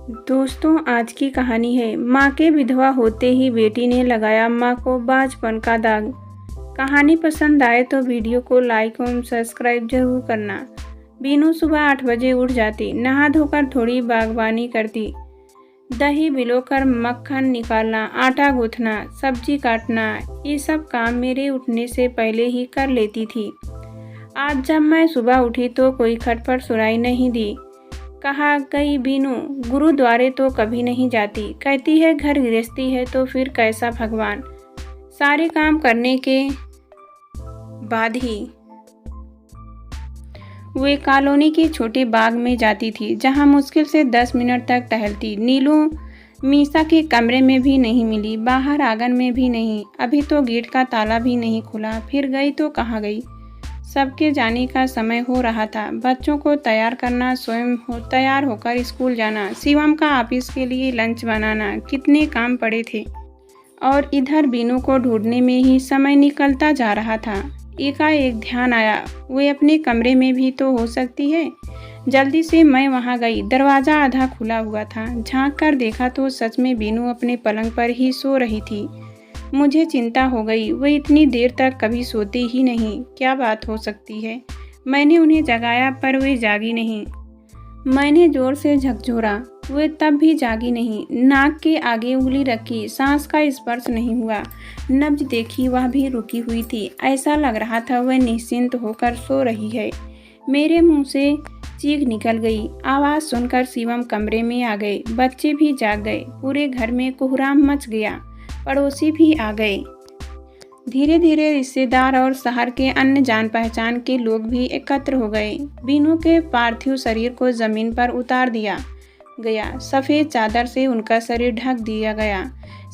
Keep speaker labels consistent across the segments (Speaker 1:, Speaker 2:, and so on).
Speaker 1: दोस्तों, आज की कहानी है माँ के विधवा होते ही बेटी ने लगाया माँ को बाझपन का दाग। कहानी पसंद आए तो वीडियो को लाइक और सब्सक्राइब जरूर करना। बीनू सुबह 8 बजे उठ जाती, नहा धोकर थोड़ी बागवानी करती, दही भिगोकर मक्खन निकालना, आटा गूंथना, सब्जी काटना, ये सब काम मेरे उठने से पहले ही कर लेती थी। आज जब मैं सुबह उठी तो कोई खटपट सुनाई नहीं दी। कहा गई बीनू गुरुद्वारे तो कभी नहीं जाती, कहती है घर गृहस्थी है तो फिर कैसा भगवान। सारे काम करने के बाद ही वे कॉलोनी के छोटे बाग में जाती थी, जहां मुश्किल से 10 मिनट तक टहलती। नीलू मीसा के कमरे में भी नहीं मिली, बाहर आंगन में भी नहीं। अभी तो गेट का ताला भी नहीं खुला, फिर गई तो कहाँ गई। सबके जाने का समय हो रहा था। बच्चों को तैयार करना, स्वयं तैयार होकर स्कूल जाना, शिवम का ऑफिस के लिए लंच बनाना, कितने काम पड़े थे। और इधर बीनू को ढूंढने में ही समय निकलता जा रहा था। एकाएक ध्यान आया, वे अपने कमरे में भी तो हो सकती है। जल्दी से मैं वहां गई। दरवाज़ा आधा खुला हुआ था। झांक कर देखा तो सच में बीनू अपने पलंग पर ही सो रही थी। मुझे चिंता हो गई, वे इतनी देर तक कभी सोती ही नहीं। क्या बात हो सकती है। मैंने उन्हें जगाया पर वे जागी नहीं। मैंने जोर से झकझोरा, वे तब भी जागी नहीं। नाक के आगे उंगली रखी, सांस का स्पर्श नहीं हुआ। नब्ज देखी, वह भी रुकी हुई थी। ऐसा लग रहा था वह निश्चिंत होकर सो रही है। मेरे मुंह से चीख निकल गई। आवाज़ सुनकर शिवम कमरे में आ गए। बच्चे भी जाग गए। पूरे घर में कोहराम मच गया। पड़ोसी भी आ गए। धीरे धीरे रिश्तेदार और शहर के अन्य जान पहचान के लोग भी एकत्र हो गए। बीनू के पार्थिव शरीर को जमीन पर उतार दिया गया। सफ़ेद चादर से उनका शरीर ढक दिया गया।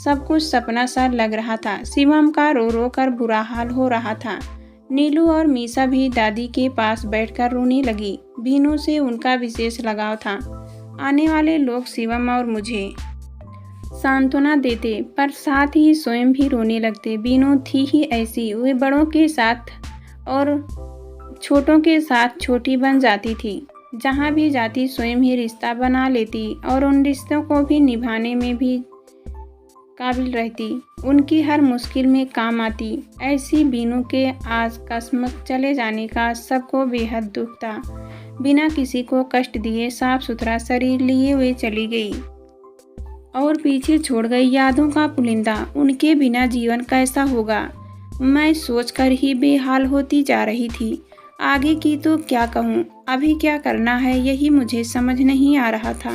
Speaker 1: सब कुछ सपना सा लग रहा था। शिवम का रो रो कर बुरा हाल हो रहा था। नीलू और मीसा भी दादी के पास बैठकर रोने लगी। बीनू से उनका विशेष लगाव था। आने वाले लोग शिवम और मुझे सांत्वना देते, पर साथ ही स्वयं भी रोने लगते। बीनू थी ही ऐसी, वे बड़ों के साथ और छोटों के साथ छोटी बन जाती थी। जहाँ भी जाती स्वयं ही रिश्ता बना लेती और उन रिश्तों को भी निभाने में भी काबिल रहती। उनकी हर मुश्किल में काम आती। ऐसी बीनू के आज अकस्मात चले जाने का सबको बेहद दुख था। बिना किसी को कष्ट दिए साफ सुथरा शरीर लिए वे चली गई और पीछे छोड़ गई यादों का पुलिंदा। उनके बिना जीवन कैसा होगा, मैं सोचकर ही बेहाल होती जा रही थी। आगे की तो क्या कहूँ, अभी क्या करना है यही मुझे समझ नहीं आ रहा था।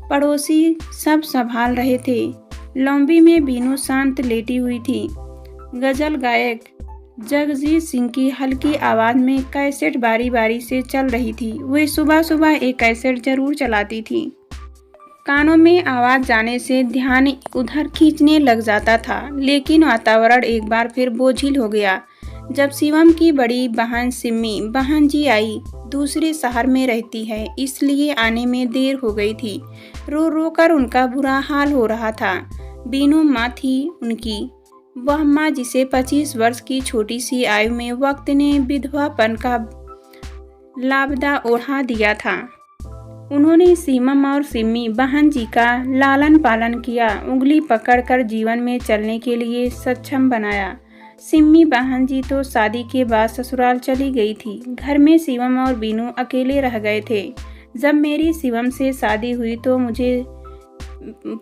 Speaker 1: पड़ोसी सब संभाल रहे थे। लॉबी में बीनू शांत लेटी हुई थी। गजल गायक जगजीत सिंह की हल्की आवाज़ में कैसेट बारी बारी से चल रही थी। वे सुबह सुबह एक कैसेट जरूर चलाती थी। कानों में आवाज़ जाने से ध्यान उधर खींचने लग जाता था। लेकिन वातावरण एक बार फिर बोझिल हो गया जब शिवम की बड़ी बहन सिम्मी बहन जी आई। दूसरे शहर में रहती है, इसलिए आने में देर हो गई थी। रो रो कर उनका बुरा हाल हो रहा था। बीनू माँ थी उनकी, वह माँ जिसे 25 वर्ष की छोटी सी आयु में वक्त ने विधवापन का लाबदा ओढ़ा दिया था। उन्होंने शिवम और सिम्मी बहन जी का लालन पालन किया, उंगली पकड़कर जीवन में चलने के लिए सक्षम बनाया। सिम्मी बहन जी तो शादी के बाद ससुराल चली गई थी। घर में शिवम और बीनू अकेले रह गए थे। जब मेरी शिवम से शादी हुई तो मुझे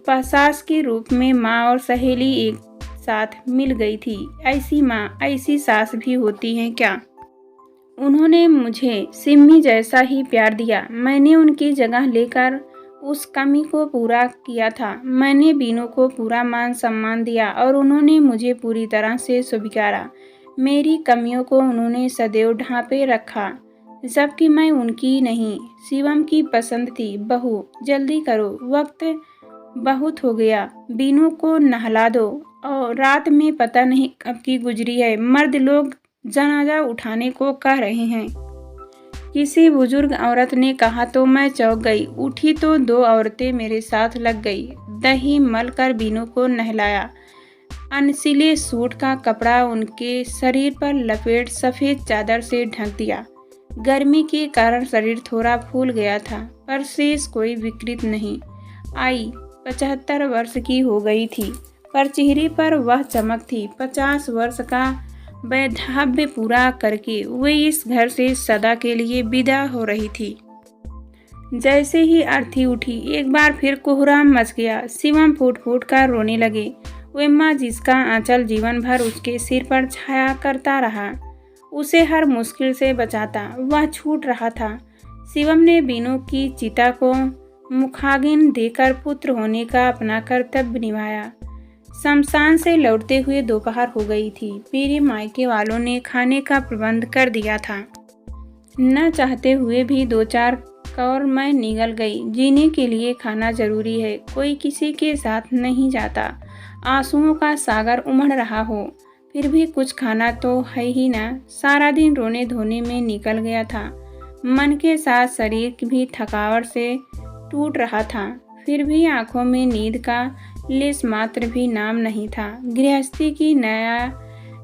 Speaker 1: सास के रूप में माँ और सहेली एक साथ मिल गई थी। ऐसी माँ ऐसी सास भी होती हैं क्या। उन्होंने मुझे सिम्मी जैसा ही प्यार दिया। मैंने उनकी जगह लेकर उस कमी को पूरा किया था। मैंने बीनू को पूरा मान सम्मान दिया और उन्होंने मुझे पूरी तरह से स्वीकारा। मेरी कमियों को उन्होंने सदैव ढांपे रखा, जबकि मैं उनकी नहीं शिवम की पसंद थी। बहू जल्दी करो, वक्त बहुत हो गया, बीनू को नहला दो। और रात में पता नहीं कब की गुजरी है। मर्द लोग जनाजा उठाने को कह रहे हैं, किसी बुजुर्ग औरत ने कहा तो मैं चौंक गई। उठी तो 2 औरतें मेरे साथ लग गई। दही मल कर बीनू को नहलाया। अनसिले सूट का कपड़ा उनके शरीर पर लपेट सफ़ेद चादर से ढक दिया। गर्मी के कारण शरीर थोड़ा फूल गया था, पर शेष कोई विकृत नहीं। आई 75 वर्ष की हो गई थी, पर चेहरे पर वह चमक थी। 50 वर्ष का वैधव्य पूरा करके वे इस घर से सदा के लिए विदा हो रही थी। जैसे ही अर्थी उठी, एक बार फिर कोहराम मच गया। शिवम फूट फूट कर रोने लगे। वे माँ जिसका आंचल जीवन भर उसके सिर पर छाया करता रहा, उसे हर मुश्किल से बचाता, वह छूट रहा था। शिवम ने बीनू की चिता को मुखाग्नि देकर पुत्र होने का अपना कर्तव्य निभाया। शमशान से लौटते हुए दोपहर हो गई थी। मेरे मायके वालों ने खाने का प्रबंध कर दिया था। न चाहते हुए भी 2-4 कौर मैं निगल गई। जीने के लिए खाना जरूरी है, कोई किसी के साथ नहीं जाता। आंसुओं का सागर उमड़ रहा हो, फिर भी कुछ खाना तो है ही ना। सारा दिन रोने धोने में निकल गया था। मन के साथ शरीर भी थकावट से टूट रहा था। फिर भी आंखों में नींद का लेस मात्र भी नाम नहीं था। गृहस्थी की नया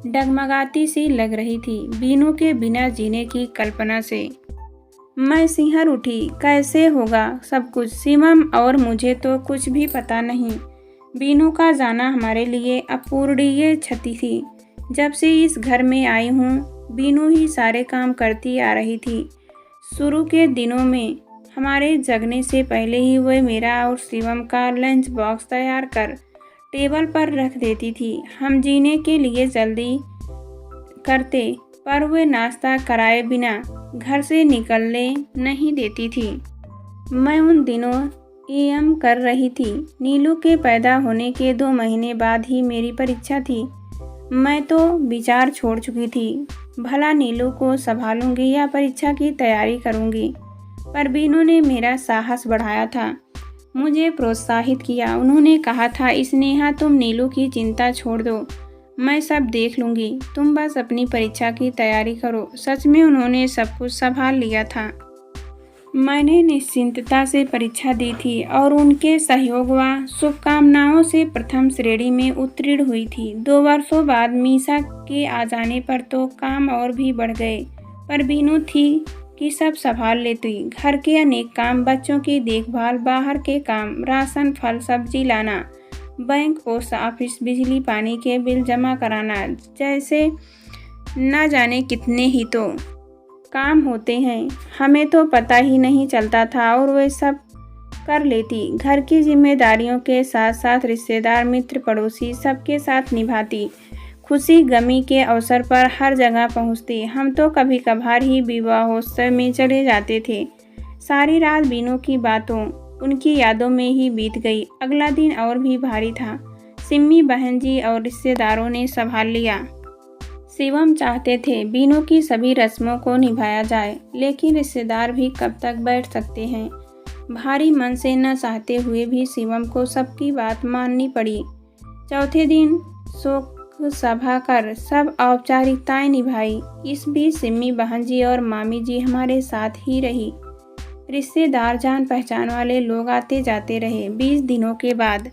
Speaker 1: डगमगाती सी लग रही थी बीनू के बिना जीने की कल्पना से। मैं सिहर उठी। कैसे होगा सब कुछ शिवम, और मुझे तो कुछ भी पता नहीं। बीनू का जाना हमारे लिए अपूरणीय क्षति थी। जब से इस घर में आई हूँ, बीनू ही सारे काम करती आ रही थी। शुरू के दिनों में हमारे जगने से पहले ही वह मेरा और शिवम का लंच बॉक्स तैयार कर टेबल पर रख देती थी। हम जीने के लिए जल्दी करते, पर वह नाश्ता कराए बिना घर से निकलने नहीं देती थी। मैं उन दिनों एएम कर रही थी। नीलू के पैदा होने के 2 महीने बाद ही मेरी परीक्षा थी। मैं तो विचार छोड़ चुकी थी, भला नीलू को संभालूंगी या परीक्षा की तैयारी करूंगी। पर बीनू ने मेरा साहस बढ़ाया था, मुझे प्रोत्साहित किया। उन्होंने कहा था, स्नेहा तुम नीलू की चिंता छोड़ दो, मैं सब देख लूँगी, तुम बस अपनी परीक्षा की तैयारी करो। सच में उन्होंने सब कुछ संभाल लिया था। मैंने निश्चिंतता से परीक्षा दी थी और उनके सहयोग व शुभकामनाओं से प्रथम श्रेणी में उत्तीर्ण हुई थी। 2 वर्षों बाद मीसा के आ जाने पर तो काम और भी बढ़ गए, पर बीनू थी कि सब संभाल लेती। घर के अनेक काम, बच्चों की देखभाल, बाहर के काम, राशन, फल सब्जी लाना, बैंक, पोस्ट ऑफिस, बिजली पानी के बिल जमा कराना, जैसे न जाने कितने ही तो काम होते हैं। हमें तो पता ही नहीं चलता था और वे सब कर लेती। घर की जिम्मेदारियों के साथ साथ रिश्तेदार, मित्र, पड़ोसी सबके साथ निभाती। खुशी गमी के अवसर पर हर जगह पहुंचती। हम तो कभी कभार ही विवाहोत्सव में चले जाते थे। सारी रात बीनू की बातों, उनकी यादों में ही बीत गई। अगला दिन और भी भारी था। सिम्मी, बहन जी और रिश्तेदारों ने संभाल लिया। शिवम चाहते थे बीनू की सभी रस्मों को निभाया जाए, लेकिन रिश्तेदार भी कब तक बैठ सकते हैं। भारी मन से न चाहते हुए भी शिवम को सबकी बात माननी पड़ी। चौथे दिन शोक सभा कर सब औपचारिकताएं निभाई। इस बीच सिम्मी, बहन जी और मामी जी हमारे साथ ही रही। रिश्तेदार, जान पहचान वाले लोग आते जाते रहे। 20 दिनों के बाद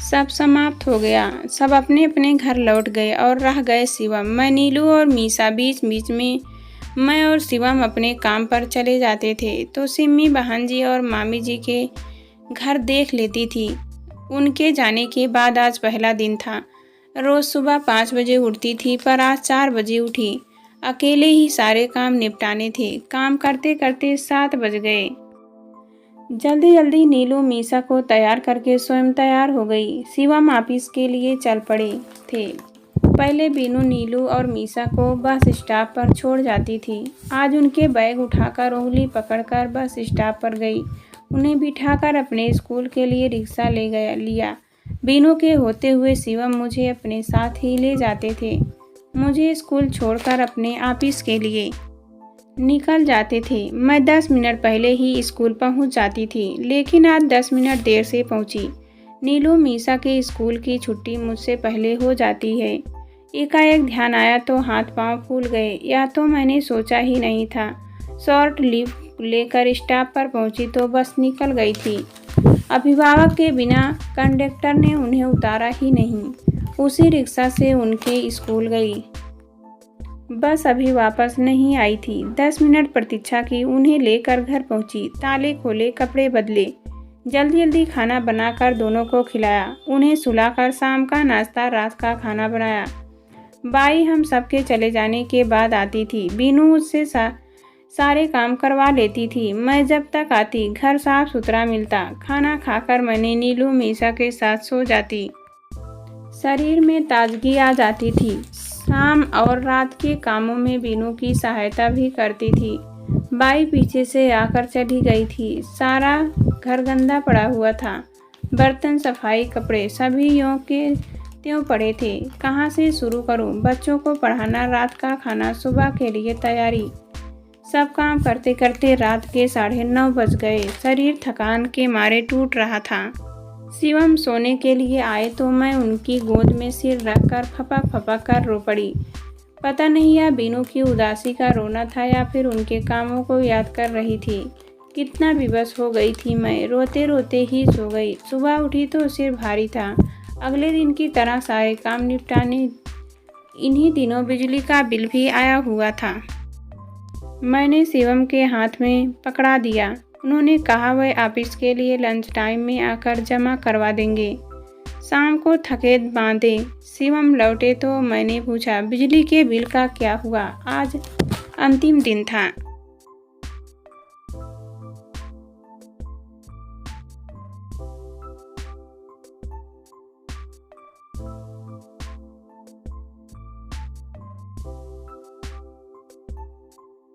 Speaker 1: सब समाप्त हो गया। सब अपने अपने घर लौट गए और रह गए शिवम, मैं, नीलू और मीसा। बीच बीच में मैं और शिवम अपने काम पर चले जाते थे तो सिम्मी, बहन जी और मामी जी के घर देख लेती थी। उनके जाने के बाद आज पहला दिन था। रोज़ सुबह 5 बजे उठती थी, पर आज 4 बजे उठी। अकेले ही सारे काम निपटाने थे। काम करते करते 7 बज गए। जल्दी जल्दी नीलू मीसा को तैयार करके स्वयं तैयार हो गई। शिवम ऑफिस के लिए चल पड़े थे। पहले बीनू, नीलू और मीसा को बस स्टॉप पर छोड़ जाती थी। आज उनके बैग उठाकर, उंगली पकड़कर बस स्टॉप पर गई। उन्हें बिठाकर अपने स्कूल के लिए रिक्शा ले लिया। बीनू के होते हुए शिवम मुझे अपने साथ ही ले जाते थे। मुझे स्कूल छोड़कर अपने ऑफिस के लिए निकल जाते थे। मैं 10 मिनट पहले ही स्कूल पहुंच जाती थी, लेकिन आज 10 मिनट देर से पहुंची। नीलू, मीसा के स्कूल की छुट्टी मुझसे पहले हो जाती है। एकाएक ध्यान आया तो हाथ पांव फूल गए, या तो मैंने सोचा ही नहीं था। शॉर्ट लीव लेकर स्टॉप पर पहुंची तो बस निकल गई थी। अभिभावक के बिना कंडक्टर ने उन्हें उतारा ही नहीं। उसी रिक्शा से उनके स्कूल गई। बस अभी वापस नहीं आई थी। 10 मिनट प्रतीक्षा की, उन्हें लेकर घर पहुंची। ताले खोले, कपड़े बदले, जल्दी जल्दी खाना बनाकर दोनों को खिलाया, उन्हें सुलाकर शाम का नाश्ता, रात का खाना बनाया। बाई हम सबके चले जाने के बाद आती थी। बीनू उससे सारे काम करवा लेती थी। मैं जब तक आती घर साफ सुथरा मिलता। खाना खाकर मैंने नीलू मीसा के साथ सो जाती। शरीर में ताजगी आ जाती थी। शाम और रात के कामों में बीनू की सहायता भी करती थी। बाई पीछे से आकर चली गई थी। सारा घर गंदा पड़ा हुआ था। बर्तन, सफाई, कपड़े सभी यों के त्यों पड़े थे। कहाँ से शुरू करूं? बच्चों को पढ़ाना, रात का खाना, सुबह के लिए तैयारी। सब काम करते करते रात के 9:30 बज गए। शरीर थकान के मारे टूट रहा था। शिवम सोने के लिए आए तो मैं उनकी गोद में सिर रखकर फपक फपक कर रो पड़ी। पता नहीं यह बीनू की उदासी का रोना था या फिर उनके कामों को याद कर रही थी। कितना विवश हो गई थी मैं। रोते रोते ही सो गई। सुबह उठी तो सिर भारी था। अगले दिन की तरह सारे काम निपटाने। इन्हीं दिनों बिजली का बिल भी आया हुआ था। मैंने शिवम के हाथ में पकड़ा दिया। उन्होंने कहा वह ऑफिस के लिए लंच टाइम में आकर जमा करवा देंगे। शाम को थके बांधे शिवम लौटे तो मैंने पूछा, बिजली के बिल का क्या हुआ? आज अंतिम दिन था।